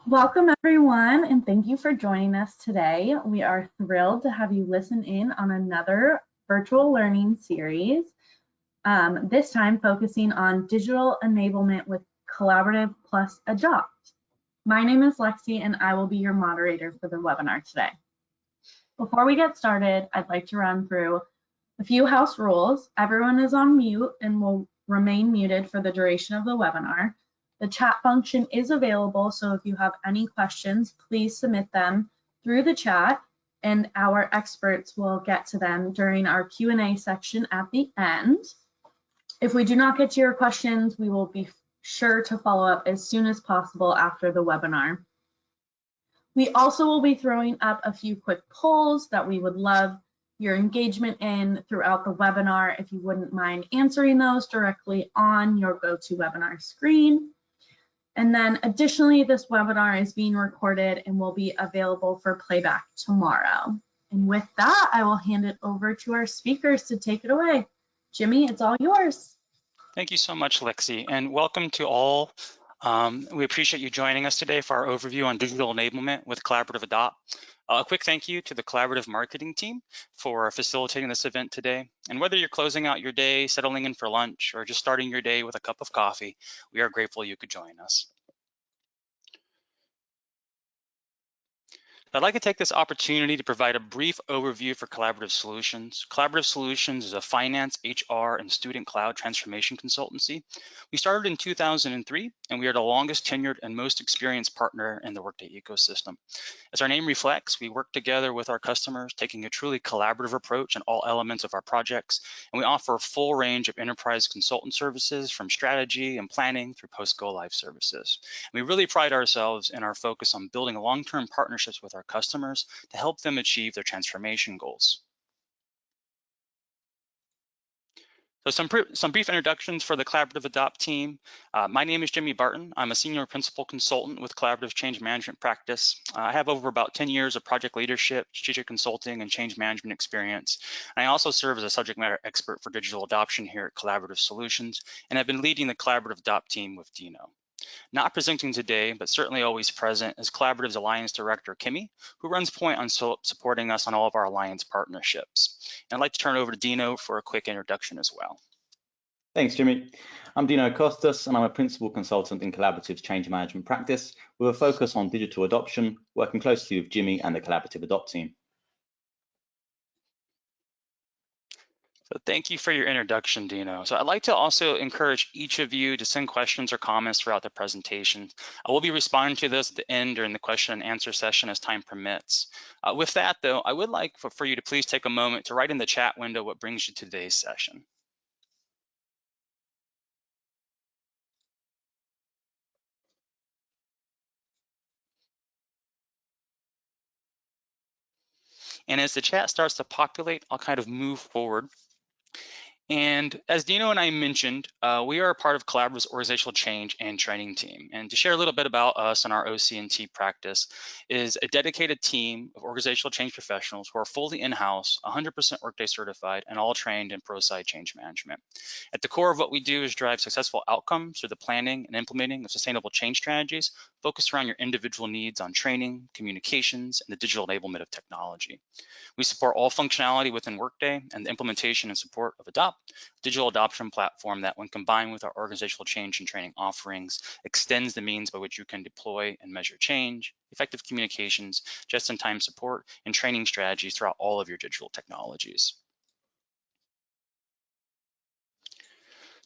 Welcome everyone, and thank you for joining us today. We are thrilled to have you listen in on another virtual learning series, this time focusing on digital enablement with Collaborative plus Adopt. My name is Lexi, and I will be your moderator for the webinar today. Before we get started, I'd like to run through a few house rules. Everyone is on mute and will remain muted for the duration of the webinar. The chat function is available, so if you have any questions, please submit them through the chat, and our experts will get to them during our Q&A section at the end. If we do not get to your questions, we will be sure to follow up as soon as possible after the webinar. We also will be throwing up a few quick polls that we would love your engagement in throughout the webinar, if you wouldn't mind answering those directly on your GoToWebinar screen. And then additionally, this webinar is being recorded and will be available for playback tomorrow. And with that, I will hand it over to our speakers to take it away. Jimmy, it's all yours. Thank you so much, Lexi, and welcome to all. We appreciate you joining us today for our overview on digital enablement with Collaborative Adopt. A quick thank you to the collaborative marketing team for facilitating this event today. And whether you're closing out your day, settling in for lunch, or just starting your day with a cup of coffee, we are grateful you could join us. I'd like to take this opportunity to provide a brief overview for Collaborative Solutions. Collaborative Solutions is a finance, HR, and student cloud transformation consultancy. We started in 2003, and we are the longest tenured and most experienced partner in the Workday ecosystem. As our name reflects, we work together with our customers, taking a truly collaborative approach in all elements of our projects, and we offer a full range of enterprise consultant services from strategy and planning through post-go-live services. And we really pride ourselves in our focus on building long-term partnerships with our customers to help them achieve their transformation goals. So some brief introductions for the Collaborative Adopt team. My name is Jimmy Barton. I'm a senior principal consultant with Collaborative Change Management Practice. I have over about 10 years of project leadership, strategic consulting, and change management experience. And I also serve as a subject matter expert for digital adoption here at Collaborative Solutions, and I've been leading the Collaborative Adopt team with Dino. Not presenting today, but certainly always present, is Collaborative's Alliance Director, Kimmy, who runs point on supporting us on all of our Alliance partnerships. And I'd like to turn it over to Dino for a quick introduction as well. Thanks, Jimmy. I'm Dino Costas, and I'm a principal consultant in Collaborative's change management practice with a focus on digital adoption, working closely with Jimmy and the Collaborative Adopt team. So thank you for your introduction, Dino. So I'd like to also encourage each of you to send questions or comments throughout the presentation. I will be responding to those at the end during the question and answer session as time permits. With that, though, I would like for you to please take a moment to write in the chat window what brings you to today's session. And as the chat starts to populate, I'll kind of move forward. And as Dino and I mentioned, we are a part of Collaborative's organizational change and training team. And to share a little bit about us and our OC&T practice is a dedicated team of organizational change professionals who are fully in-house, 100% Workday certified, and all trained in pro-side change management. At the core of what we do is drive successful outcomes through the planning and implementing of sustainable change strategies focused around your individual needs on training, communications, and the digital enablement of technology. We support all functionality within Workday and the implementation and support of Adopt, digital adoption platform that, when combined with our organizational change and training offerings, extends the means by which you can deploy and measure change, effective communications, just-in-time support, and training strategies throughout all of your digital technologies.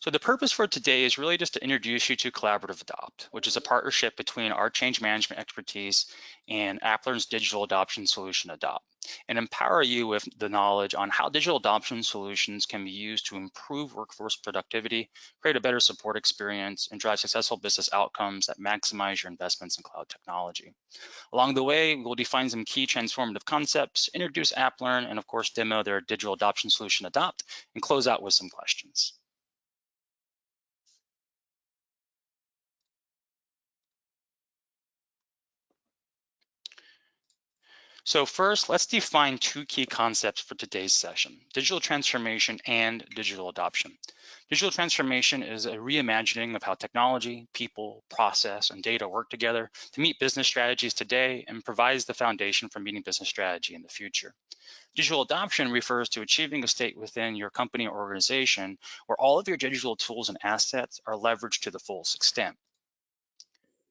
So the purpose for today is really just to introduce you to Collaborative Adopt, which is a partnership between our change management expertise and AppLearn's digital adoption solution Adopt, and empower you with the knowledge on how digital adoption solutions can be used to improve workforce productivity, create a better support experience, and drive successful business outcomes that maximize your investments in cloud technology. Along the way, we'll define some key transformative concepts, introduce AppLearn, and of course, demo their digital adoption solution Adopt, and close out with some questions. So first, let's define two key concepts for today's session: digital transformation and digital adoption. Digital transformation is a reimagining of how technology, people, process, and data work together to meet business strategies today and provides the foundation for meeting business strategy in the future. Digital adoption refers to achieving a state within your company or organization where all of your digital tools and assets are leveraged to the fullest extent.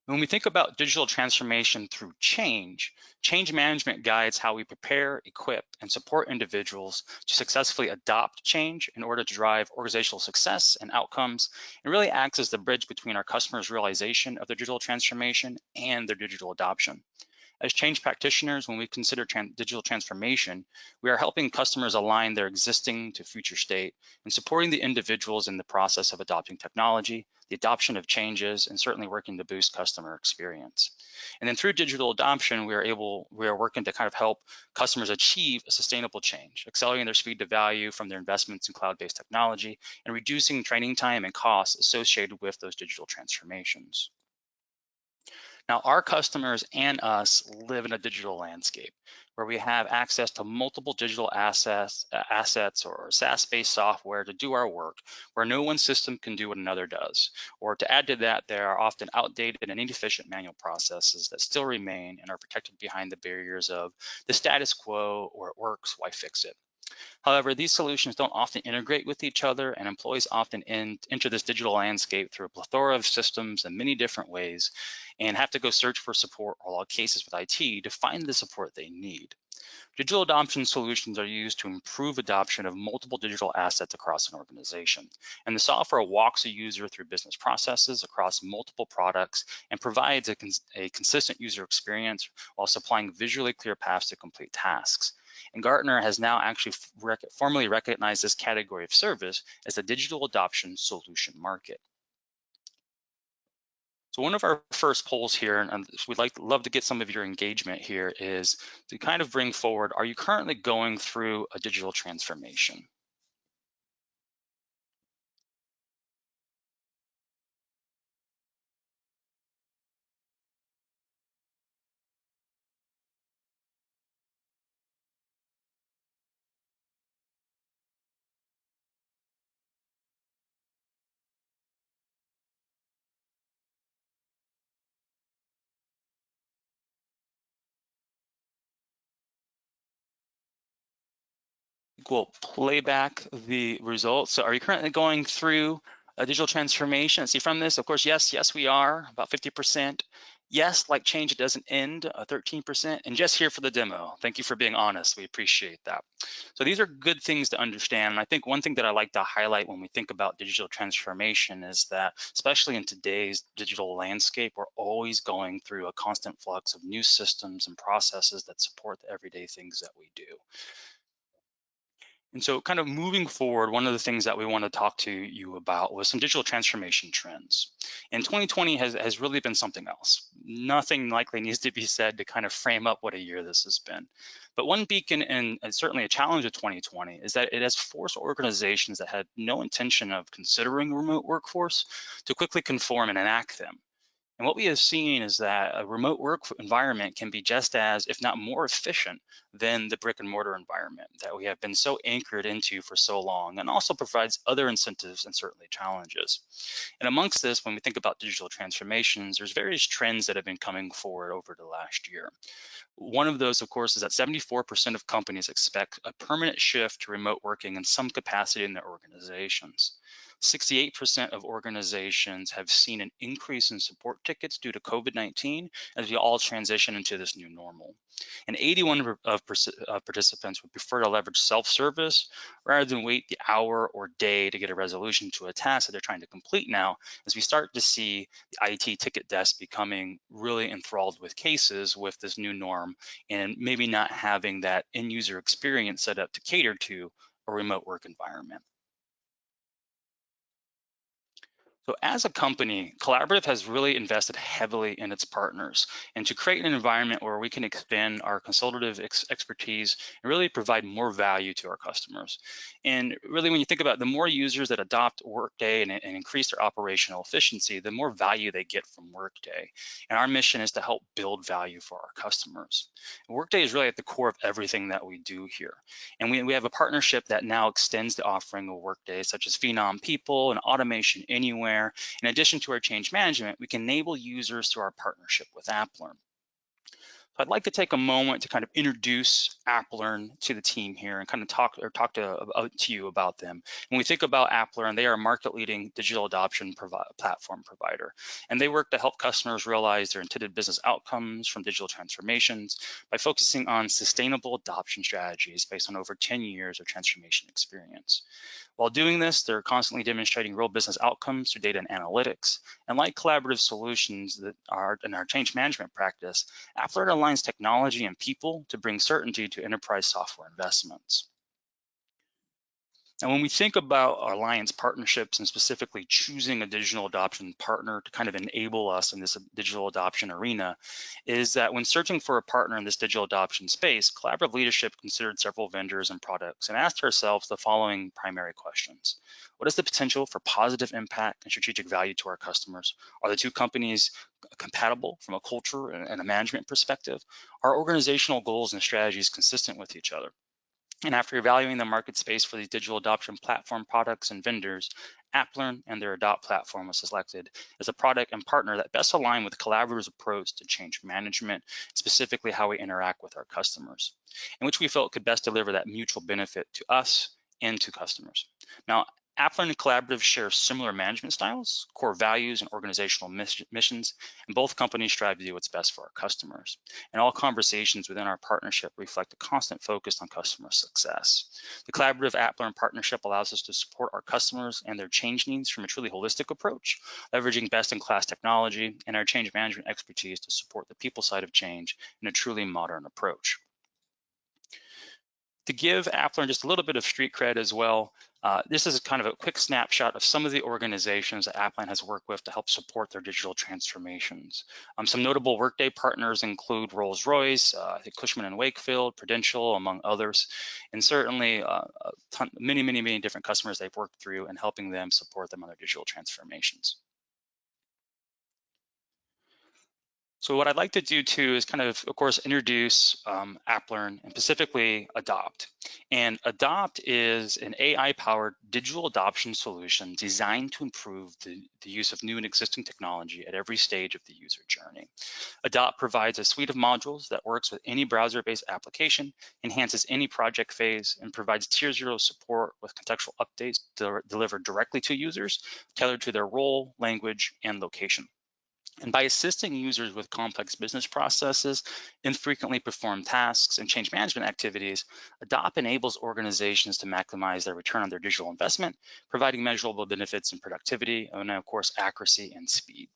When we think about digital transformation through change, change management guides how we prepare, equip, and support individuals to successfully adopt change in order to drive organizational success and outcomes, and really acts as the bridge between our customers' realization of their digital transformation and their digital adoption. As change practitioners, when we consider digital transformation, we are helping customers align their existing to future state and supporting the individuals in the process of adopting technology, the adoption of changes, and certainly working to boost customer experience. And then through digital adoption, we are working to kind of help customers achieve a sustainable change, accelerating their speed to value from their investments in cloud-based technology and reducing training time and costs associated with those digital transformations. Now, our customers and us live in a digital landscape where we have access to multiple digital assets or SaaS-based software to do our work, where no one system can do what another does. Or to add to that, there are often outdated and inefficient manual processes that still remain and are protected behind the barriers of the status quo, or it works, why fix it? However, these solutions don't often integrate with each other, and employees often enter this digital landscape through a plethora of systems in many different ways and have to go search for support, or in all cases with IT, to find the support they need. Digital adoption solutions are used to improve adoption of multiple digital assets across an organization. And the software walks a user through business processes across multiple products and provides a consistent user experience while supplying visually clear paths to complete tasks. And Gartner has now actually formally recognized this category of service as the digital adoption solution market. So one of our first polls here, and we'd love to get some of your engagement here, is to kind of bring forward, are you currently going through a digital transformation? We'll play back the results. So are you currently going through a digital transformation? See from this, of course, yes, we are, about 50%. Yes, like change, it doesn't end, 13%. And just here for the demo. Thank you for being honest. We appreciate that. So these are good things to understand. And I think one thing that I like to highlight when we think about digital transformation is that, especially in today's digital landscape, we're always going through a constant flux of new systems and processes that support the everyday things that we do. And so kind of moving forward, one of the things that we want to talk to you about was some digital transformation trends. And 2020 has really been something else. Nothing likely needs to be said to kind of frame up what a year this has been. But one beacon and certainly a challenge of 2020 is that it has forced organizations that had no intention of considering a remote workforce to quickly conform and enact them. And what we have seen is that a remote work environment can be just as, if not more efficient than the brick and mortar environment that we have been so anchored into for so long, and also provides other incentives and certainly challenges. And amongst this, when we think about digital transformations, there's various trends that have been coming forward over the last year. One of those, of course, is that 74% of companies expect a permanent shift to remote working in some capacity in their organizations. 68% of organizations have seen an increase in support tickets due to COVID-19 as we all transition into this new normal. And 81% of participants would prefer to leverage self-service rather than wait the hour or day to get a resolution to a task that they're trying to complete now, as we start to see the IT ticket desk becoming really enthralled with cases with this new norm and maybe not having that end user experience set up to cater to a remote work environment. So as a company, Collaborative has really invested heavily in its partners and to create an environment where we can expand our consultative expertise and really provide more value to our customers. And really, when you think about it, the more users that adopt Workday and increase their operational efficiency, the more value they get from Workday. And our mission is to help build value for our customers. Workday is really at the core of everything that we do here. And we have a partnership that now extends the offering of Workday, such as Phenom People and Automation Anywhere. In addition to our change management, we can enable users through our partnership with AppLearn. So I'd like to take a moment to kind of introduce AppLearn to the team here and kind of talk to you about them. When we think about AppLearn, they are a market-leading digital adoption platform provider, and they work to help customers realize their intended business outcomes from digital transformations by focusing on sustainable adoption strategies based on over 10 years of transformation experience. While doing this, they're constantly demonstrating real business outcomes through data and analytics. And like collaborative solutions that are in our change management practice, AppLearn aligns technology and people to bring certainty to enterprise software investments. And when we think about our alliance partnerships and specifically choosing a digital adoption partner to kind of enable us in this digital adoption arena, is that when searching for a partner in this digital adoption space, collaborative leadership considered several vendors and products and asked ourselves the following primary questions. What is the potential for positive impact and strategic value to our customers? Are the two companies compatible from a culture and a management perspective? Are organizational goals and strategies consistent with each other? And after evaluating the market space for these digital adoption platform products and vendors, AppLearn and their Adopt platform was selected as a product and partner that best align with Collaborative's approach to change management, specifically how we interact with our customers, in which we felt could best deliver that mutual benefit to us and to customers. Now, AppLearn and Collaborative share similar management styles, core values, and organizational missions, and both companies strive to do what's best for our customers. And all conversations within our partnership reflect a constant focus on customer success. The Collaborative AppLearn partnership allows us to support our customers and their change needs from a truly holistic approach, leveraging best-in-class technology and our change management expertise to support the people side of change in a truly modern approach. To give AppLearn just a little bit of street cred as well, this is kind of a quick snapshot of some of the organizations that AppLearn has worked with to help support their digital transformations. Some notable Workday partners include Rolls-Royce, Cushman & Wakefield, Prudential, among others, and certainly many different customers they've worked through and helping them support them on their digital transformations. So what I'd like to do too is kind of course, introduce AppLearn and specifically Adopt. And Adopt is an AI-powered digital adoption solution designed to improve the use of new and existing technology at every stage of the user journey. Adopt provides a suite of modules that works with any browser-based application, enhances any project phase, and provides tier 0 support with contextual updates delivered directly to users, tailored to their role, language, and location. And by assisting users with complex business processes, infrequently performed tasks, and change management activities, Adopt enables organizations to maximize their return on their digital investment, providing measurable benefits in productivity and, of course, accuracy and speed.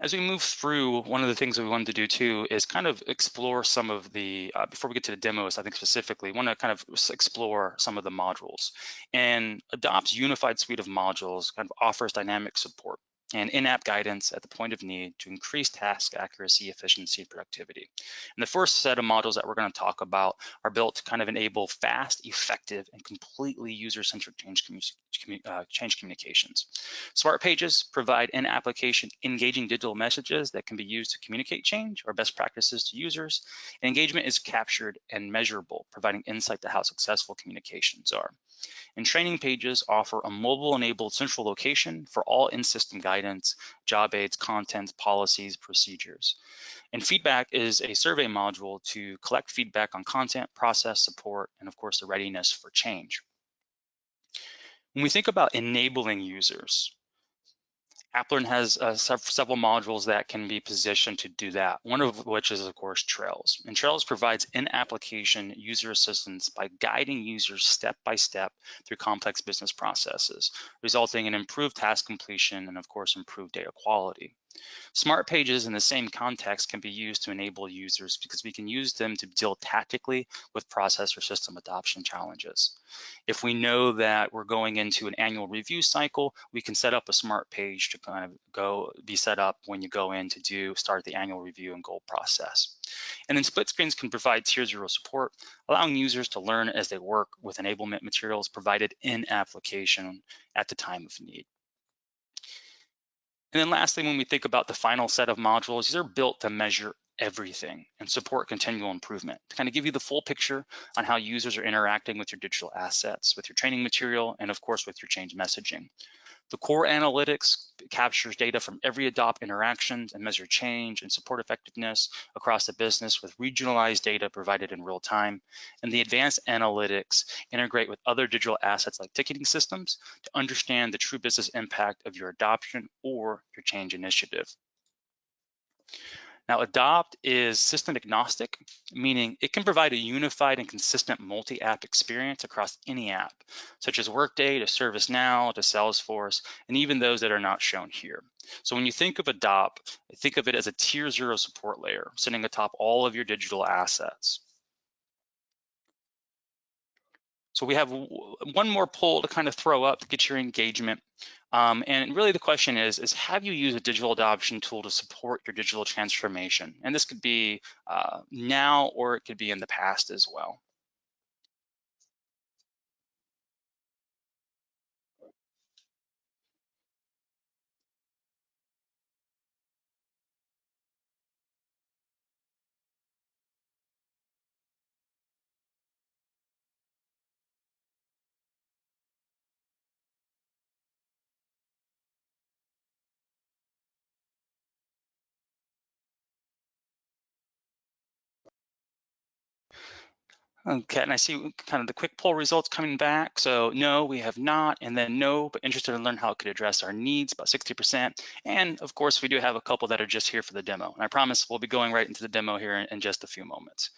As we move through, one of the things that we wanted to do too is kind of explore some of the, before we get to the demos, I think specifically, want to kind of explore some of the modules. And Adopt's unified suite of modules kind of offers dynamic support and in-app guidance at the point of need to increase task accuracy, efficiency, and productivity. And the first set of modules that we're going to talk about are built to kind of enable fast, effective, and completely user-centric change communications. Smart Pages provide in-application engaging digital messages that can be used to communicate change or best practices to users. And engagement is captured and measurable, providing insight to how successful communications are. And Training Pages offer a mobile-enabled central location for all in-system guidance, job aids, content, policies, procedures. And Feedback is a survey module to collect feedback on content, process, support, and of course, the readiness for change. When we think about enabling users, AppLearn has several modules that can be positioned to do that, one of which is, of course, Trails. And Trails provides in-application user assistance by guiding users step by step through complex business processes, resulting in improved task completion and, of course, improved data quality. Smart pages in the same context can be used to enable users because we can use them to deal tactically with process or system adoption challenges. If we know that we're going into an annual review cycle, we can set up a smart page to kind of be set up when you go in to start the annual review and goal process. And then split screens can provide tier 0 support, allowing users to learn as they work with enablement materials provided in application at the time of need. And then lastly, when we think about the final set of modules, these are built to measure everything and support continual improvement to kind of give you the full picture on how users are interacting with your digital assets, with your training material, and of course with your change messaging. The core analytics captures data from every adopt interaction and measure change and support effectiveness across the business with regionalized data provided in real time. And the advanced analytics integrate with other digital assets like ticketing systems to understand the true business impact of your adoption or your change initiative. Now, Adopt is system agnostic, meaning it can provide a unified and consistent multi-app experience across any app, such as Workday to ServiceNow to Salesforce, and even those that are not shown here. So when you think of Adopt, think of it as a tier 0 support layer, sitting atop all of your digital assets. So we have one more poll to kind of throw up to get your engagement. And really the question is have you used a digital adoption tool to support your digital transformation? And this could be now, or it could be in the past as well. Okay, and I see kind of the quick poll results coming back. So no, we have not, and then no, but interested in learn how it could address our needs, about 60%. And of course, we do have a couple that are just here for the demo. And I promise we'll be going right into the demo here in just a few moments.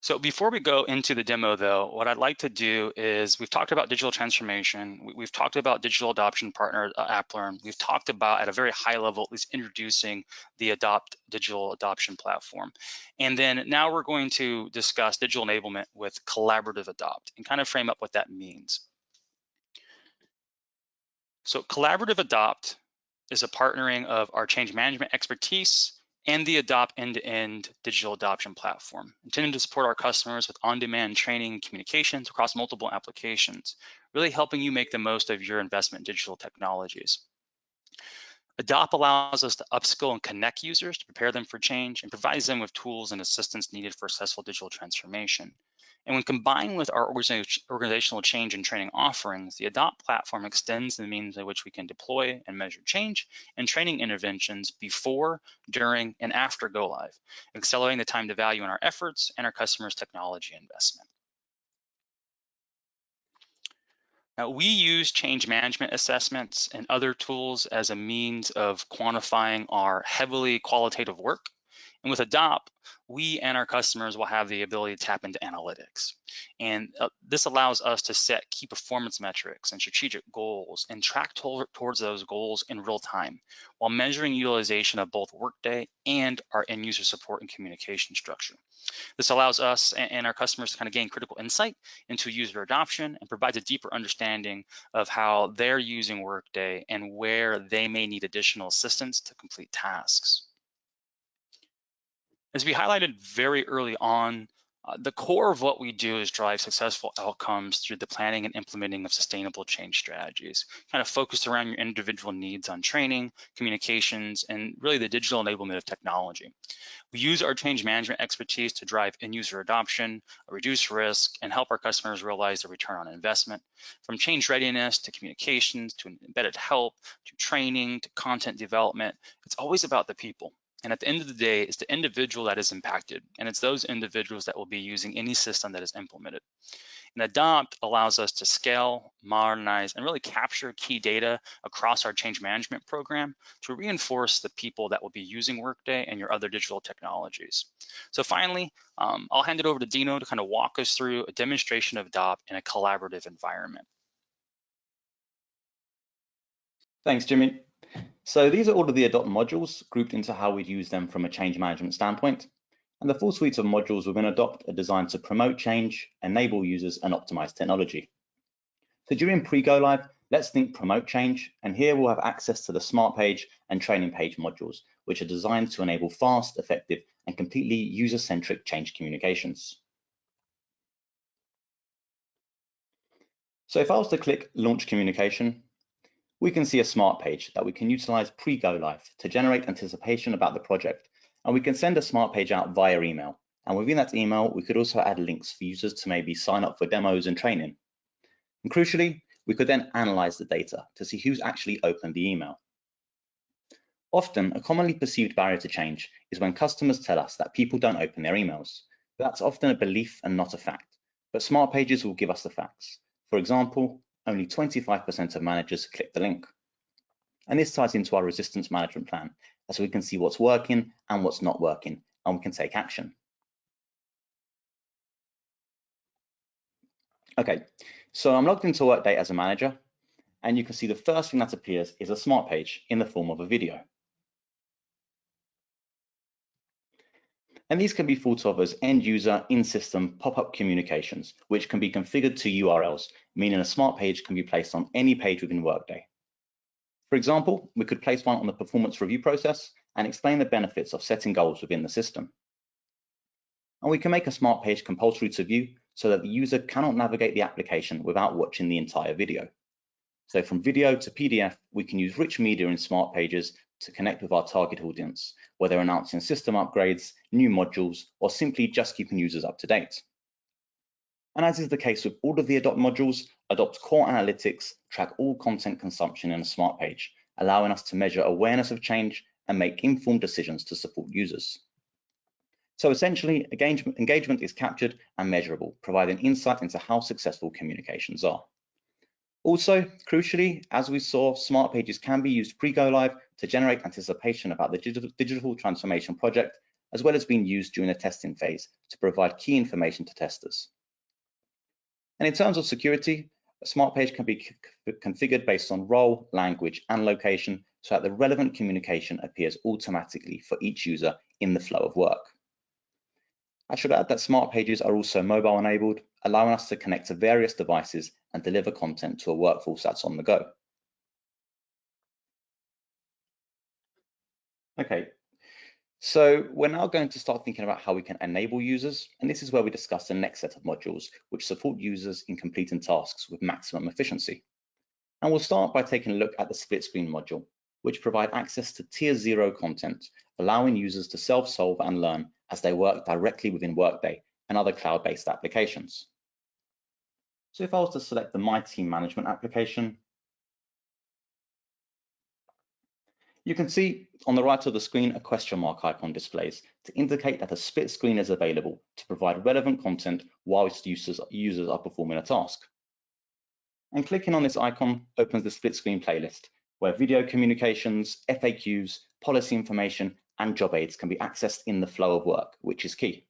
So before we go into the demo though, what I'd like to do is we've talked about digital transformation. We've talked about digital adoption partner, AppLearn. We've talked about at a very high level, at least introducing the Adopt digital adoption platform. And then now we're going to discuss digital enablement with collaborative adopt and kind of frame up what that means. So collaborative adopt is a partnering of our change management expertise and the Adopt end-to-end digital adoption platform, intended to support our customers with on-demand training and communications across multiple applications, really helping you make the most of your investment in digital technologies. Adopt allows us to upskill and connect users to prepare them for change and provides them with tools and assistance needed for successful digital transformation. And when combined with our organizational change and training offerings, the Adopt platform extends the means by which we can deploy and measure change and training interventions before, during, and after go live, accelerating the time to value in our efforts and our customers' technology investment. Now, we use change management assessments and other tools as a means of quantifying our heavily qualitative work. And with Adopt, we and our customers will have the ability to tap into analytics. And this allows us to set key performance metrics and strategic goals and track towards those goals in real time while measuring utilization of both Workday and our end user support and communication structure. This allows us and our customers to kind of gain critical insight into user adoption and provides a deeper understanding of how they're using Workday and where they may need additional assistance to complete tasks. As we highlighted very early on, the core of what we do is drive successful outcomes through the planning and implementing of sustainable change strategies, kind of focused around your individual needs on training, communications, and really the digital enablement of technology. We use our change management expertise to drive end user adoption, reduce risk, and help our customers realize the return on investment. From change readiness to communications, to embedded help, to training, to content development, it's always about the people. And at the end of the day, it's the individual that is impacted, and it's those individuals that will be using any system that is implemented. And Adopt allows us to scale, modernize, and really capture key data across our change management program to reinforce the people that will be using Workday and your other digital technologies. So finally, I'll hand it over to Dino to kind of walk us through a demonstration of Adopt in a collaborative environment. Thanks, Jimmy. So these are all of the Adopt modules grouped into how we'd use them from a change management standpoint. And the full suite of modules within Adopt are designed to promote change, enable users, and optimize technology. So during pre-go live, let's think promote change. And here we'll have access to the smart page and training page modules, which are designed to enable fast, effective, and completely user-centric change communications. So if I was to click launch communication, we can see a smart page that we can utilize pre-go live to generate anticipation about the project. And we can send a smart page out via email. And within that email, we could also add links for users to maybe sign up for demos and training. And crucially, we could then analyze the data to see who's actually opened the email. Often, a commonly perceived barrier to change is when customers tell us that people don't open their emails. That's often a belief and not a fact, but smart pages will give us the facts. For example, only 25% of managers click the link. And this ties into our resistance management plan, as we can see what's working and what's not working, and we can take action. Okay, so I'm logged into Workday as a manager, and you can see the first thing that appears is a smart page in the form of a video. And these can be thought of as end user in-system pop-up communications, which can be configured to URLs, meaning a smart page can be placed on any page within Workday. For example, we could place one on the performance review process and explain the benefits of setting goals within the system. And we can make a smart page compulsory to view so that the user cannot navigate the application without watching the entire video. So from video to PDF, we can use rich media in smart pages to connect with our target audience, whether announcing system upgrades, new modules, or simply just keeping users up to date. And as is the case with all of the Adopt modules, Adopt Core Analytics track all content consumption in a smart page, allowing us to measure awareness of change and make informed decisions to support users. So essentially, engagement is captured and measurable, providing insight into how successful communications are. Also, crucially, as we saw, smart pages can be used pre-go live to generate anticipation about the digital transformation project, as well as being used during the testing phase to provide key information to testers. And in terms of security, a smart page can be configured based on role, language, and location so that the relevant communication appears automatically for each user in the flow of work. I should add that smart pages are also mobile enabled, allowing us to connect to various devices and deliver content to a workforce that's on the go. Okay, so we're now going to start thinking about how we can enable users, and this is where we discuss the next set of modules which support users in completing tasks with maximum efficiency. And we'll start by taking a look at the split screen module, which provide access to tier 0 content, allowing users to self-solve and learn as they work directly within Workday and other cloud-based applications. So if I was to select the My Team Management application, you can see on the right of the screen a question mark icon displays to indicate that a split screen is available to provide relevant content whilst users are performing a task. And clicking on this icon opens the split screen playlist, where video communications, FAQs, policy information, and job aids can be accessed in the flow of work, which is key.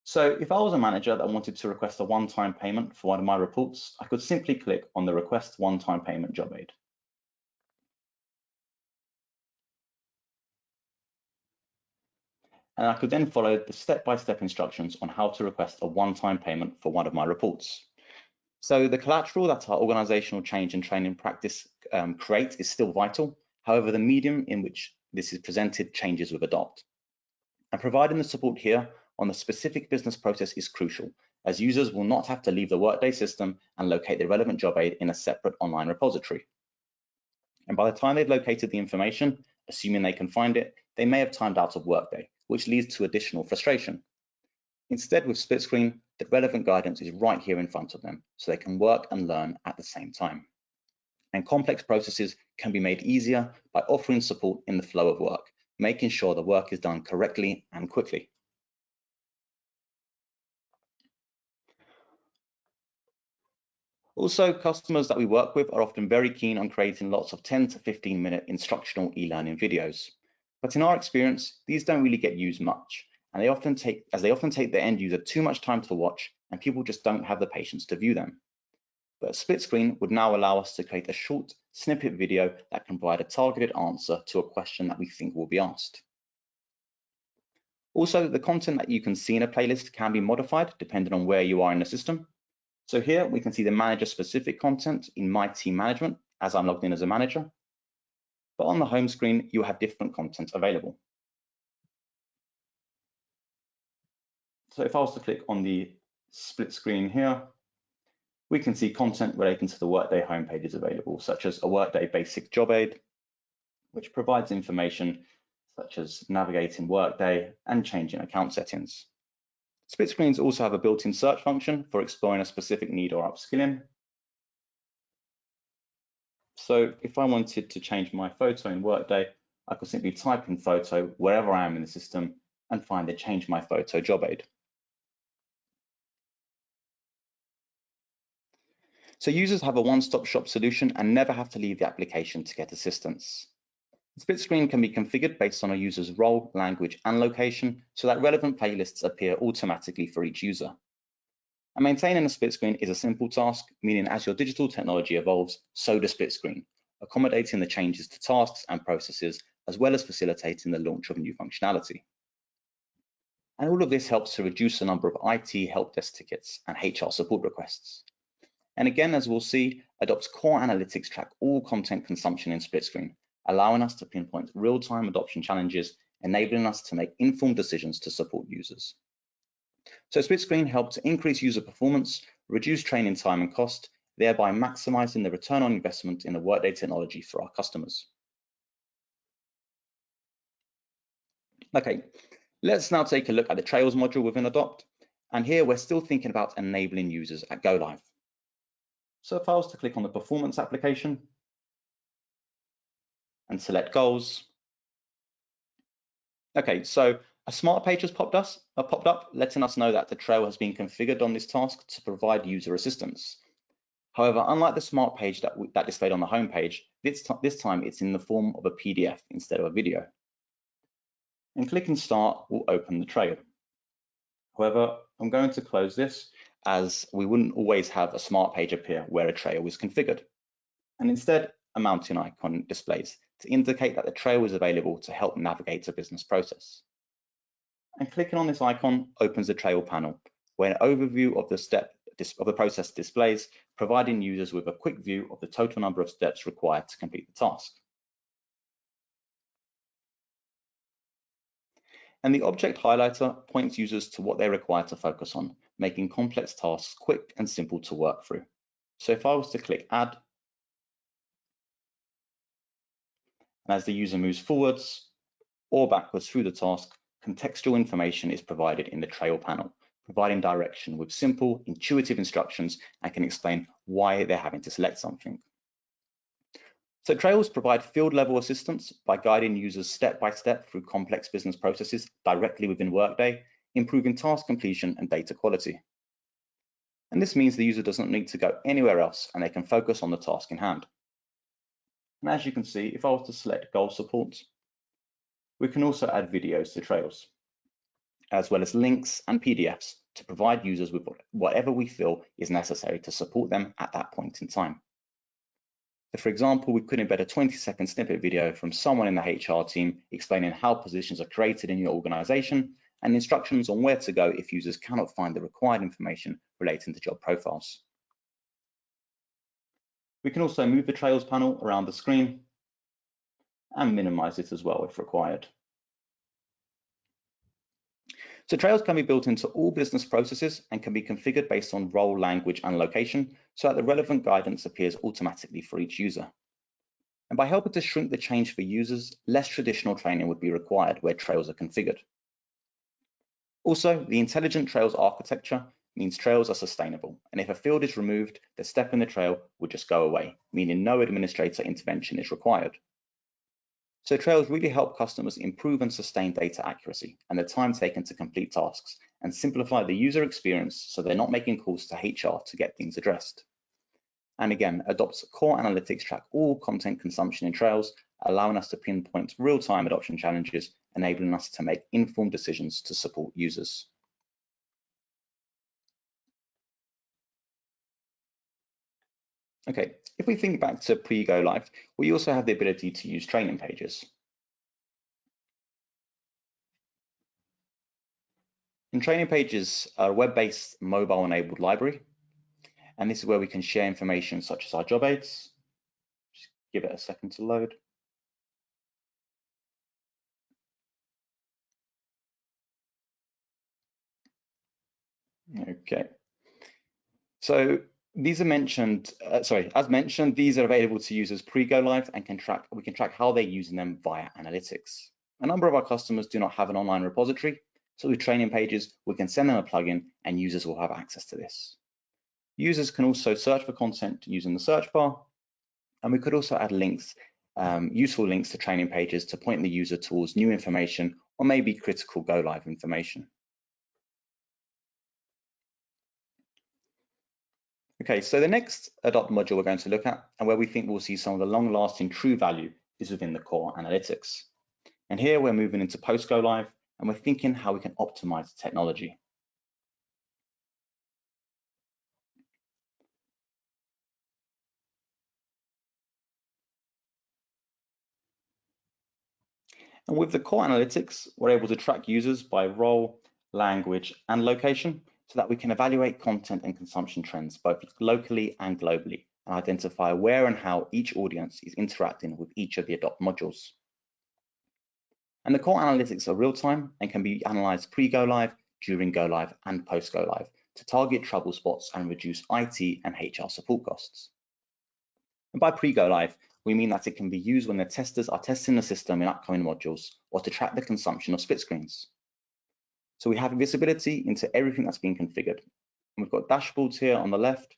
So if I was a manager that wanted to request a one-time payment for one of my reports, I could simply click on the Request One-Time Payment job aid. And I could then follow the step-by-step instructions on how to request a one-time payment for one of my reports. So the collateral that our organizational change and training practice creates is still vital. However, the medium in which this is presented changes with Adopt. And providing the support here on the specific business process is crucial, as users will not have to leave the Workday system and locate the relevant job aid in a separate online repository. And by the time they've located the information, assuming they can find it, they may have timed out of Workday, which leads to additional frustration. Instead, with split screen, the relevant guidance is right here in front of them, so they can work and learn at the same time. And complex processes can be made easier by offering support in the flow of work, making sure the work is done correctly and quickly. Also, customers that we work with are often very keen on creating lots of 10 to 15-minute instructional e-learning videos. But in our experience, these don't really get used much, and they often take the end user too much time to watch, and people just don't have the patience to view them. but a split screen would now allow us to create a short snippet video that can provide a targeted answer to a question that we think will be asked. Also, the content that you can see in a playlist can be modified depending on where you are in the system. So here we can see the manager specific content in my team management as I'm logged in as a manager. But on the home screen, you have different content available. So if I was to click on the split screen here, we can see content relating to the Workday homepage is available, such as a Workday basic job aid, which provides information such as navigating Workday and changing account settings. Split screens also have a built-in search function for exploring a specific need or upskilling. So if I wanted to change my photo in Workday, I could simply type in photo wherever I am in the system and find the change my photo job aid. So users have a one-stop shop solution and never have to leave the application to get assistance. The split screen can be configured based on a user's role, language, and location so that relevant playlists appear automatically for each user. And maintaining a split screen is a simple task, meaning as your digital technology evolves, so does split screen, accommodating the changes to tasks and processes, as well as facilitating the launch of new functionality. And all of this helps to reduce the number of IT help desk tickets and HR support requests. And again, as we'll see, Adopt's core analytics track all content consumption in split screen, allowing us to pinpoint real-time adoption challenges, enabling us to make informed decisions to support users. So split screen helped to increase user performance, reduce training time and cost, thereby maximizing the return on investment in the Workday technology for our customers. Okay, let's now take a look at the Trails module within Adopt. And here we're still thinking about enabling users at go live. So if I was to click on the performance application and select goals. Okay, so a smart page has popped up, letting us know that the trail has been configured on this task to provide user assistance. However, unlike the smart page that displayed on the home page, this time it's in the form of a PDF instead of a video. And clicking start will open the trail. However, I'm going to close this as we wouldn't always have a smart page appear where a trail is configured. And instead, a mountain icon displays to indicate that the trail is available to help navigate a business process. And clicking on this icon opens the trail panel, where an overview of the process displays, providing users with a quick view of the total number of steps required to complete the task. And the object highlighter points users to what they're required to focus on, making complex tasks quick and simple to work through. So if I was to click add, and as the user moves forwards or backwards through the task, contextual information is provided in the trail panel, providing direction with simple, intuitive instructions and can explain why they're having to select something. So trails provide field level assistance by guiding users step by step through complex business processes directly within Workday, improving task completion and data quality. And this means the user doesn't need to go anywhere else and they can focus on the task in hand. And as you can see, if I was to select goal support, we can also add videos to trails, as well as links and PDFs to provide users with whatever we feel is necessary to support them at that point in time. So for example, we could embed a 20-second snippet video from someone in the HR team explaining how positions are created in your organization and instructions on where to go if users cannot find the required information relating to job profiles. We can also move the Trails panel around the screen and minimize it as well if required. So Trails can be built into all business processes and can be configured based on role, language, and location so that the relevant guidance appears automatically for each user. And by helping to shrink the change for users, less traditional training would be required where Trails are configured. Also, the intelligent Trails architecture means Trails are sustainable, and if a field is removed, the step in the trail will just go away, meaning no administrator intervention is required. So Trails really help customers improve and sustain data accuracy and the time taken to complete tasks and simplify the user experience so they're not making calls to HR to get things addressed. And again, Adopt's core analytics track all content consumption in Trails, allowing us to pinpoint real-time adoption challenges, enabling us to make informed decisions to support users. Okay, if we think back to pre-go live, we also have the ability to use training pages. And training pages are a web-based mobile-enabled library. And this is where we can share information such as our job aids. Just give it a second to load. Okay. So these are mentioned, as mentioned, these are available to users pre-go live and we can track how they're using them via analytics. A number of our customers do not have an online repository, so with training pages, we can send them a plugin and users will have access to this. Users can also search for content using the search bar, and we could also add links, useful links to training pages to point the user towards new information or maybe critical go live information. Okay, so the next Adopt module we're going to look at, and where we think we'll see some of the long-lasting true value, is within the core analytics. And here we're moving into post-go live, and we're thinking how we can optimize the technology. And with the core analytics, we're able to track users by role, language, and location, so that we can evaluate content and consumption trends, both locally and globally, and identify where and how each audience is interacting with each of the Adopt modules. And the core analytics are real-time and can be analyzed pre-go live, during go live, and post-go live to target trouble spots and reduce IT and HR support costs. And by pre-go live, we mean that it can be used when the testers are testing the system in upcoming modules or to track the consumption of split screens. So we have visibility into everything that's been configured. And we've got dashboards here on the left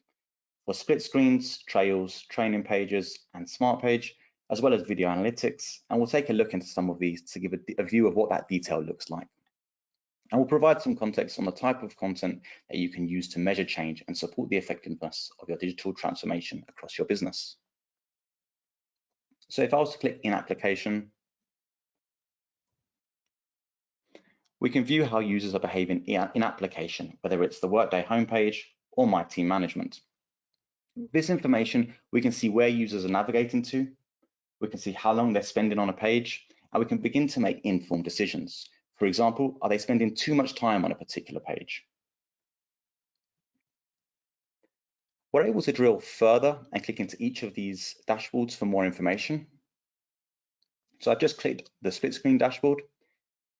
for split screens, trails, training pages, and smart page, as well as video analytics. And we'll take a look into some of these to give a view of what that detail looks like. And we'll provide some context on the type of content that you can use to measure change and support the effectiveness of your digital transformation across your business. So if I was to click in application, we can view how users are behaving in application, whether it's the Workday homepage or My Team Management. This information, we can see where users are navigating to, we can see how long they're spending on a page, and we can begin to make informed decisions. For example, are they spending too much time on a particular page? We're able to drill further and click into each of these dashboards for more information. So I've just clicked the split screen dashboard.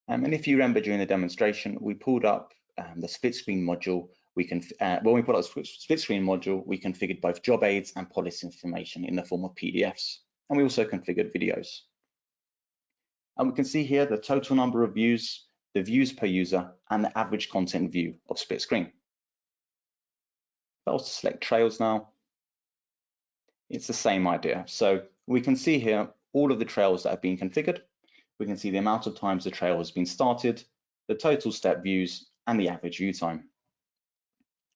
And if you remember during the demonstration, we pulled up the split screen module. When we put up the split screen module, we configured both job aids and policy information in the form of PDFs. And we also configured videos. And we can see here the total number of views, the views per user, and the average content view of split screen. If I was to select trails now, it's the same idea. So we can see here all of the trails that have been configured. We can see the amount of times the trail has been started, the total step views, and the average view time.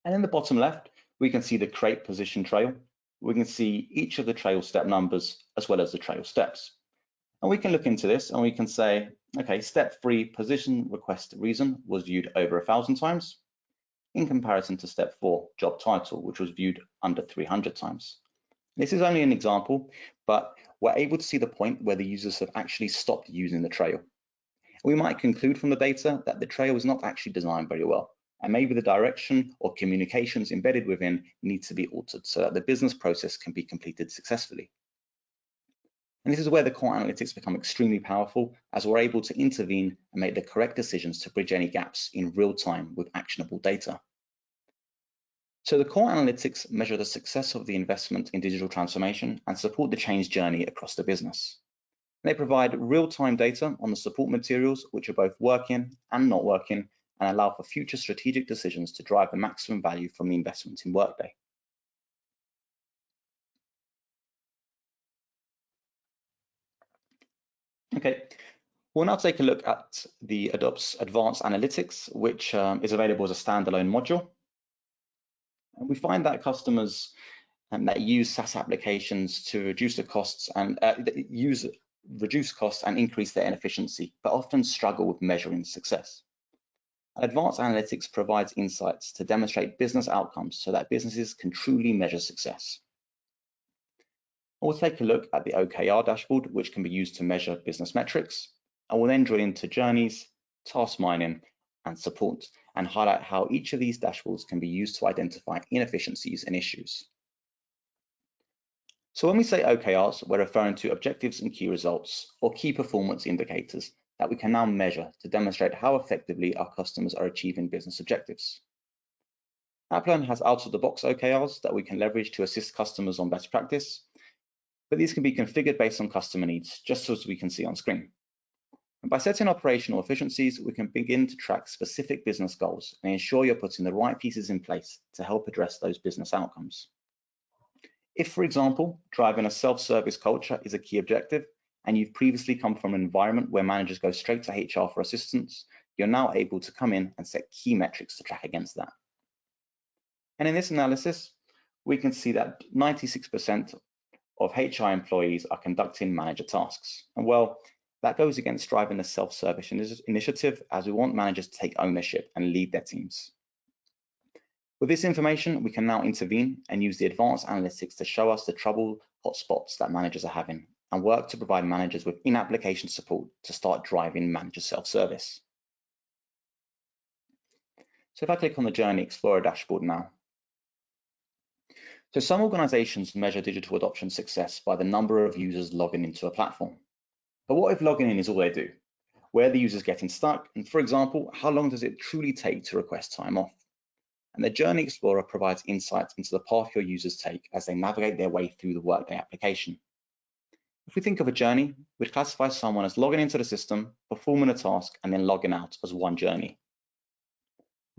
And in the bottom left, we can see the create position trail. We can see each of the trail step numbers as well as the trail steps. And we can look into this and we can say, okay, step 3 position request reason was viewed over 1,000 times in comparison to step 4 job title, which was viewed under 300 times. This is only an example, but we're able to see the point where the users have actually stopped using the trail. We might conclude from the data that the trail is not actually designed very well, and maybe the direction or communications embedded within need to be altered so that the business process can be completed successfully. And this is where the core analytics become extremely powerful, as we're able to intervene and make the correct decisions to bridge any gaps in real time with actionable data. So the core analytics measure the success of the investment in digital transformation and support the change journey across the business. They provide real-time data on the support materials, which are both working and not working, and allow for future strategic decisions to drive the maximum value from the investment in Workday. Okay, we'll now take a look at the Adopt's Advanced Analytics, which is available as a standalone module. And we find that customers that use SaaS applications to reduce the costs and reduce costs and increase their efficiency, but often struggle with measuring success. Advanced Analytics provides insights to demonstrate business outcomes so that businesses can truly measure success. We'll take a look at the OKR dashboard, which can be used to measure business metrics. And we'll then drill into journeys, task mining, and support, and highlight how each of these dashboards can be used to identify inefficiencies and issues. So when we say OKRs, we're referring to objectives and key results, or key performance indicators that we can now measure to demonstrate how effectively our customers are achieving business objectives. AppLearn has out-of-the-box OKRs that we can leverage to assist customers on best practice, but these can be configured based on customer needs, just as we can see on screen. And by setting operational efficiencies, we can begin to track specific business goals and ensure you're putting the right pieces in place to help address those business outcomes. If, for example, driving a self-service culture is a key objective, and you've previously come from an environment where managers go straight to HR for assistance, you're now able to come in and set key metrics to track against that. And in this analysis, we can see that 96% of HR employees are conducting manager tasks. And well, that goes against driving the self-service initiative, as we want managers to take ownership and lead their teams. With this information, we can now intervene and use the advanced analytics to show us the trouble hotspots that managers are having and work to provide managers with in-application support to start driving manager self-service. So if I click on the Journey Explorer dashboard now. So some organizations measure digital adoption success by the number of users logging into a platform. But what if logging in is all they do? Where are the users getting stuck? And for example, how long does it truly take to request time off? And the Journey Explorer provides insights into the path your users take as they navigate their way through the Workday application. If we think of a journey, we'd classify someone as logging into the system, performing a task, and then logging out as one journey.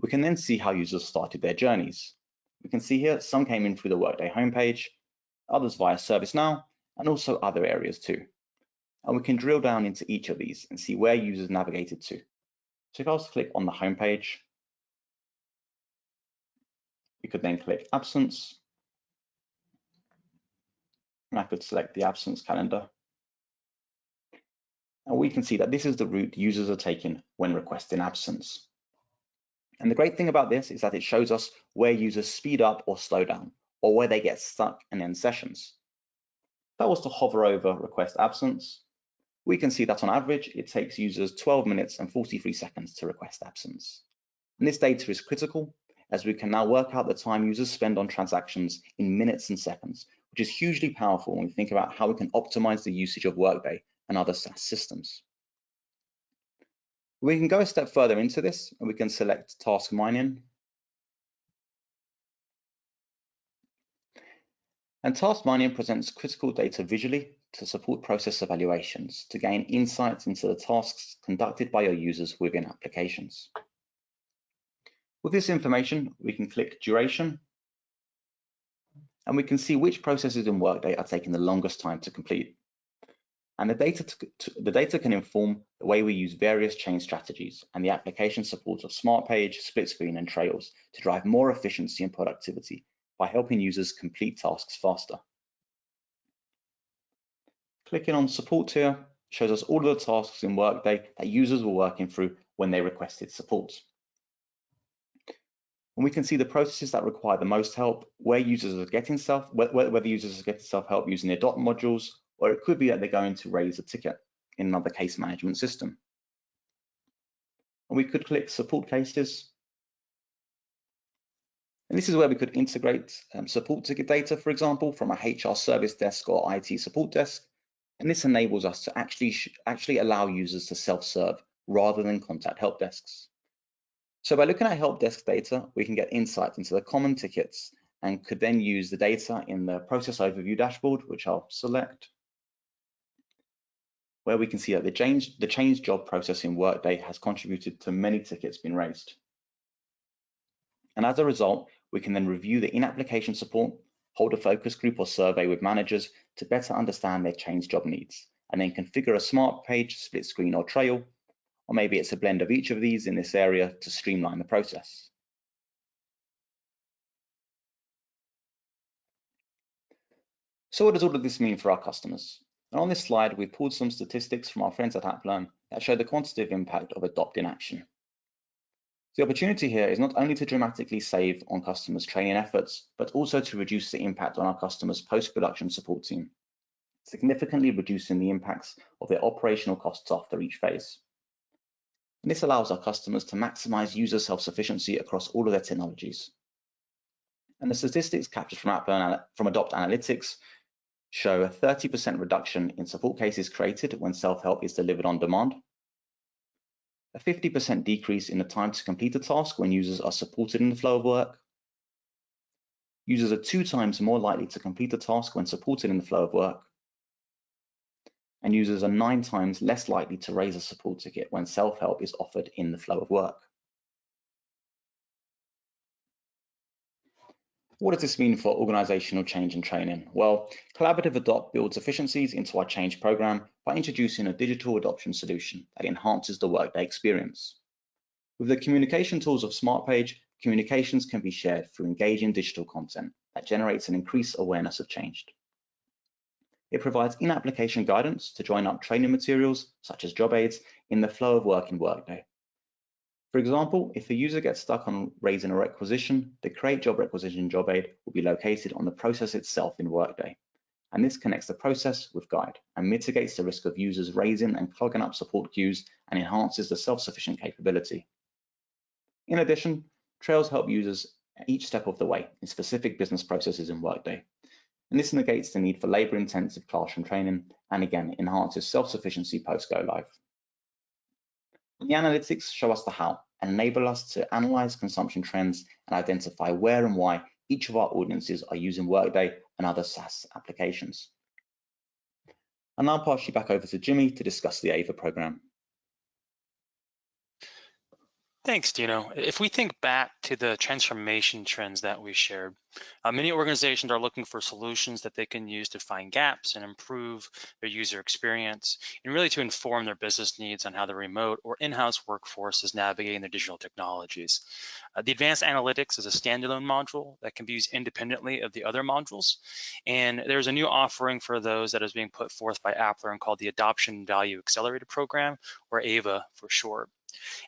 We can then see how users started their journeys. We can see here some came in through the Workday homepage, others via ServiceNow, and also other areas too. And we can drill down into each of these and see where users navigated to. So if I was to click on the homepage, we could then click absence, and I could select the absence calendar. And we can see that this is the route users are taking when requesting absence. And the great thing about this is that it shows us where users speed up or slow down, or where they get stuck and end sessions. If I was to hover over request absence, we can see that on average, it takes users 12 minutes and 43 seconds to request absence. And this data is critical, as we can now work out the time users spend on transactions in minutes and seconds, which is hugely powerful when we think about how we can optimize the usage of Workday and other SaaS systems. We can go a step further into this, and we can select task mining. And task mining presents critical data visually to support process evaluations to gain insights into the tasks conducted by your users within applications. With this information, we can click duration, and we can see which processes in Workday are taking the longest time to complete. And the data can inform the way we use various change strategies and the application support of Smart Page, Split Screen, and Trails to drive more efficiency and productivity by helping users complete tasks faster. Clicking on support here shows us all of the tasks in Workday that users were working through when they requested support. And we can see the processes that require the most help, whether users are getting self-help using the Adopt modules, or it could be that they're going to raise a ticket in another case management system. And we could click support cases. And this is where we could integrate support ticket data, for example, from a HR service desk or IT support desk. And this enables us to actually allow users to self-serve rather than contact help desks. So by looking at help desk data, we can get insight into the common tickets and could then use the data in the process overview dashboard, which I'll select, where we can see that the change job process in Workday has contributed to many tickets being raised. And as a result, we can then review the in-application support, hold a focus group or survey with managers to better understand their change job needs, and then configure a Smart Page, Split Screen, or Trail, or maybe it's a blend of each of these in this area to streamline the process. So what does all of this mean for our customers? And on this slide, we've pulled some statistics from our friends at AppLearn that show the quantitative impact of Adopt in action. The opportunity here is not only to dramatically save on customers' training efforts, but also to reduce the impact on our customers' post-production support team significantly reducing the impacts of their operational costs after each phase. And this allows our customers to maximize user self-sufficiency across all of their technologies. And the statistics captured from Adopt Analytics show a 30% reduction in support cases created when self-help is delivered on demand, a 50% decrease in the time to complete a task when users are supported in the flow of work. Users are 2 times more likely to complete a task when supported in the flow of work. And users are 9 times less likely to raise a support ticket when self-help is offered in the flow of work. What does this mean for organizational change and training? Well, Collaborative Adopt builds efficiencies into our change program by introducing a digital adoption solution that enhances the workday experience. With the communication tools of SmartPage, communications can be shared through engaging digital content that generates an increased awareness of change. It provides in-application guidance to join up training materials, such as job aids, in the flow of work in Workday. For example, if a user gets stuck on raising a requisition, the Create Job Requisition job aid will be located on the process itself in Workday. And this connects the process with Guide and mitigates the risk of users raising and clogging up support queues and enhances the self-sufficient capability. In addition, trails help users at each step of the way in specific business processes in Workday. And this negates the need for labor-intensive classroom training and again enhances self-sufficiency post-go live. The analytics show us the how and enable us to analyze consumption trends and identify where and why each of our audiences are using Workday and other SaaS applications. I'll now pass you back over to Jimmy to discuss the AVA program. Thanks, Dino. If we think back to the transformation trends that we shared, many organizations are looking for solutions that they can use to find gaps and improve their user experience, and really to inform their business needs on how the remote or in-house workforce is navigating their digital technologies. The Advanced Analytics is a standalone module that can be used independently of the other modules, and there's a new offering for those that is being put forth by AppLearn called the Adoption Value Accelerator Program, or AVA for short.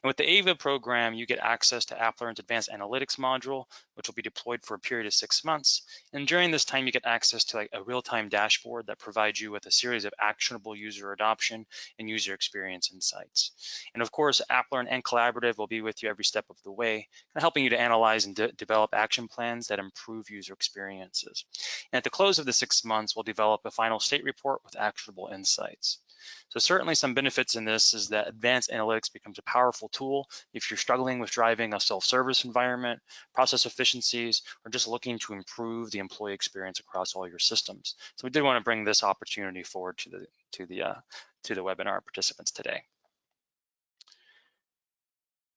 And with the AVA program, you get access to AppLearn's Advanced Analytics module, which will be deployed for a period of 6 months. And during this time, you get access to a real-time dashboard that provides you with a series of actionable user adoption and user experience insights. And of course, AppLearn and Collaborative will be with you every step of the way, helping you to analyze and develop action plans that improve user experiences. And at the close of the 6 months, we'll develop a final state report with actionable insights. So certainly some benefits in this is that advanced analytics becomes a powerful tool if you're struggling with driving a self-service environment, process efficiencies, or just looking to improve the employee experience across all your systems. So we did want to bring this opportunity forward to the webinar participants today.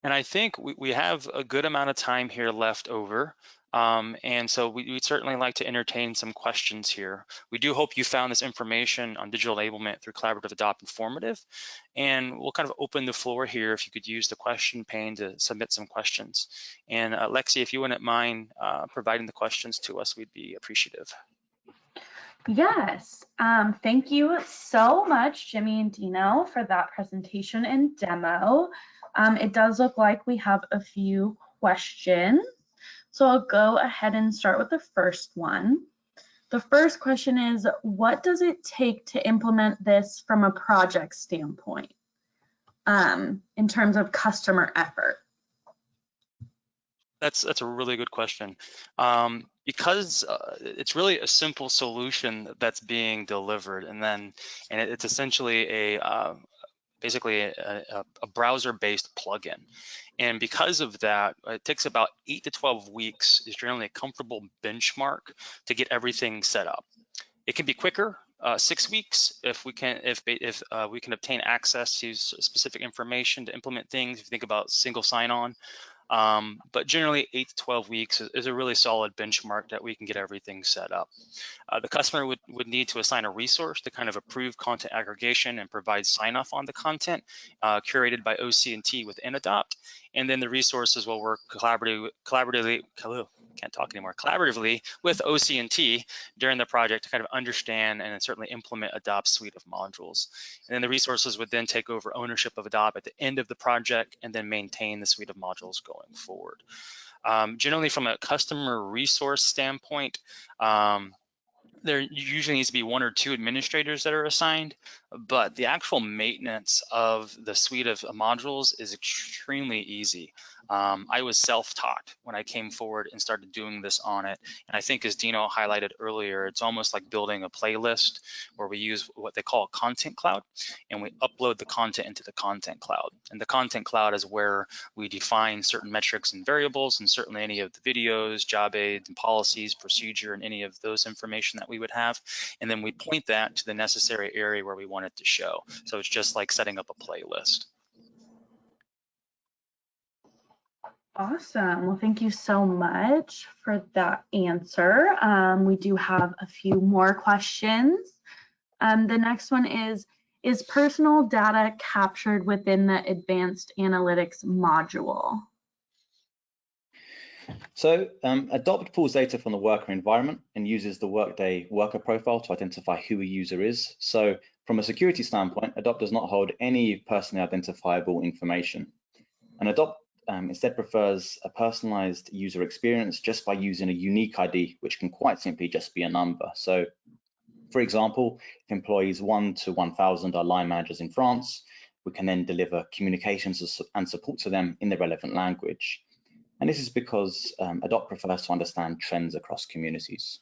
And I think we have a good amount of time here left over. And so we'd certainly like to entertain some questions here. We do hope you found this information on digital enablement through Collaborative Adopt informative. And we'll kind of open the floor here if you could use the question pane to submit some questions. And Lexi, if you wouldn't mind providing the questions to us, we'd be appreciative. Yes, thank you so much, Jimmy and Dino, for that presentation and demo. It does look like we have a few questions. So I'll go ahead and start with the first one. The first question is, what does it take to implement this from a project standpoint in terms of customer effort? That's a really good question. Because it's really a simple solution that's being delivered, and it's essentially basically a browser-based plugin. And because of that, it takes about 8 to 12 weeks is generally a comfortable benchmark to get everything set up. It can be quicker, 6 weeks if we can obtain access to specific information to implement things. If you think about single sign-on. But generally 8 to 12 weeks is a really solid benchmark that we can get everything set up. The customer would need to assign a resource to kind of approve content aggregation and provide sign-off on the content curated by OC&T within Adopt. And then the resources will work collaboratively with OC&T during the project to kind of understand and certainly implement Adopt's suite of modules. And then the resources would then take over ownership of Adopt at the end of the project and then maintain the suite of modules going forward. Generally, from a customer resource standpoint, there usually needs to be 1 or 2 administrators that are assigned, but the actual maintenance of the suite of modules is extremely easy. I was self-taught when I came forward and started doing this on it. And I think as Dino highlighted earlier, it's almost like building a playlist where we use what they call a content cloud, and we upload the content into the content cloud. And the content cloud is where we define certain metrics and variables, and certainly any of the videos, job aids, and policies, procedure, and any of those information that we would have. And then we point that to the necessary area where we want it to show. So it's just like setting up a playlist. Awesome. Well, thank you so much for that answer. We do have a few more questions. The next one is personal data captured within the advanced analytics module? So Adopt pulls data from the worker environment and uses the Workday worker profile to identify who a user is. So from a security standpoint, Adopt does not hold any personally identifiable information. And Adopt instead prefers a personalized user experience just by using a unique ID, which can quite simply just be a number. So for example, if employees 1 to 1,000 are line managers in France, we can then deliver communications and support to them in the relevant language. And this is because Adopt prefers to understand trends across communities.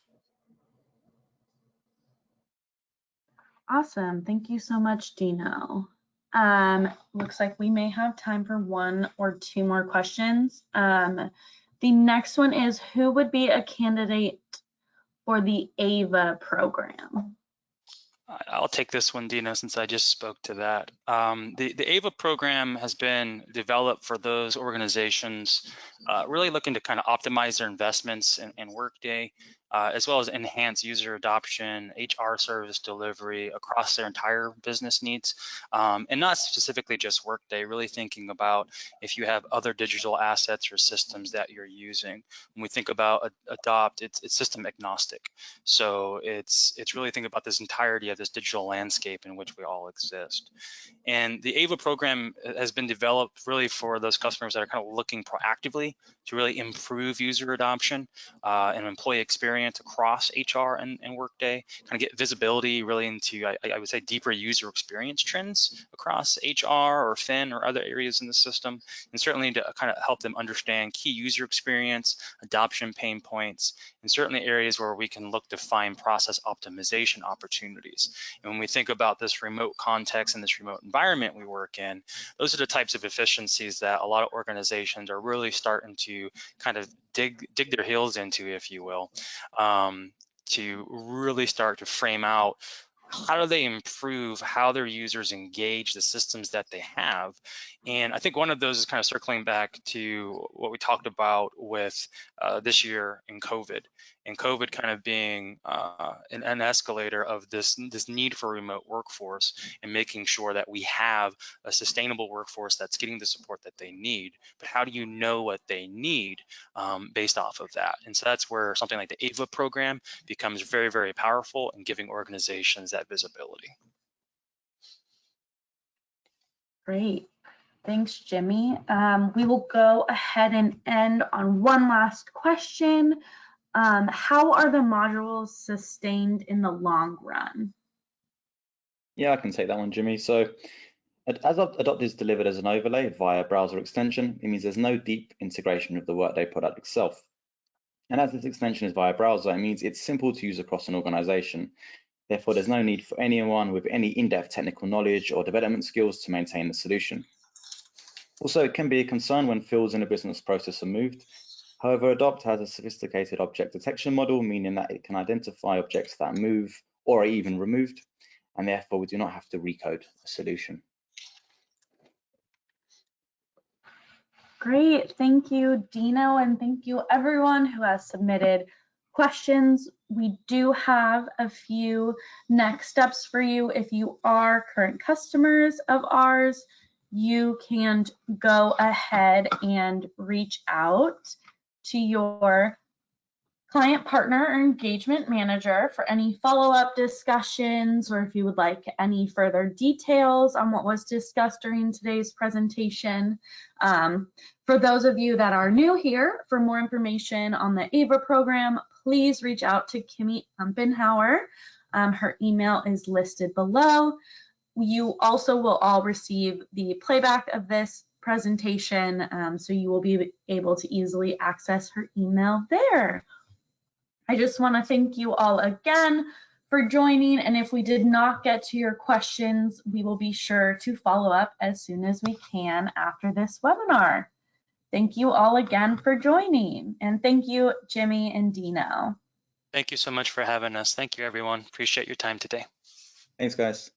Awesome. Thank you so much, Dino. Looks like we may have time for 1 or 2 more questions. The next one is, who would be a candidate for the AVA program? I'll take this one, Dino, since I just spoke to that. The AVA program has been developed for those organizations really looking to kind of optimize their investments in Workday, as well as enhance user adoption, HR service delivery across their entire business needs, and not specifically just Workday, really thinking about if you have other digital assets or systems that you're using. When we think about Adopt, it's system agnostic. So it's really thinking about this entirety of this digital landscape in which we all exist. And the AVA program has been developed really for those customers that are kind of looking proactively to really improve user adoption and employee experience across HR and Workday, kind of get visibility really into, I would say, deeper user experience trends across HR or Fin or other areas in the system, and certainly to kind of help them understand key user experience, adoption pain points, and certainly areas where we can look to find process optimization opportunities. And when we think about this remote context and this remote environment we work in, those are the types of efficiencies that a lot of organizations are really starting to kind of dig their heels into, if you will, to really start to frame out how do they improve how their users engage the systems that they have. And I think one of those is kind of circling back to what we talked about with this year in COVID, and COVID kind of being an escalator of this need for remote workforce and making sure that we have a sustainable workforce that's getting the support that they need. But how do you know what they need based off of that? And so that's where something like the AVA program becomes very, very powerful in giving organizations that visibility. Great. Thanks, Jimmy. We will go ahead and end on one last question. How are the modules sustained in the long run? Yeah, I can take that one, Jimmy. So as Adopt is delivered as an overlay via browser extension, it means there's no deep integration with the Workday product itself. And as this extension is via browser, it means it's simple to use across an organization. Therefore, there's no need for anyone with any in-depth technical knowledge or development skills to maintain the solution. Also, it can be a concern when fields in a business process are moved. However, Adopt has a sophisticated object detection model, meaning that it can identify objects that move or are even removed, and therefore we do not have to recode a solution. Great, thank you, Dino, and thank you everyone who has submitted questions. We do have a few next steps for you. If you are current customers of ours, you can go ahead and reach out to your client partner or engagement manager for any follow-up discussions, or if you would like any further details on what was discussed during today's presentation. For those of you that are new here, for more information on the AVA program, please reach out to Kimmy Umpenhauer. Her email is listed below. You also will all receive the playback of this presentation, so you will be able to easily access her email there. I just want to thank you all again for joining, and if we did not get to your questions, we will be sure to follow up as soon as we can after this webinar. Thank you all again for joining, and thank you, Jimmy and Dino. Thank you so much for having us. Thank you, everyone. Appreciate your time today. Thanks, guys.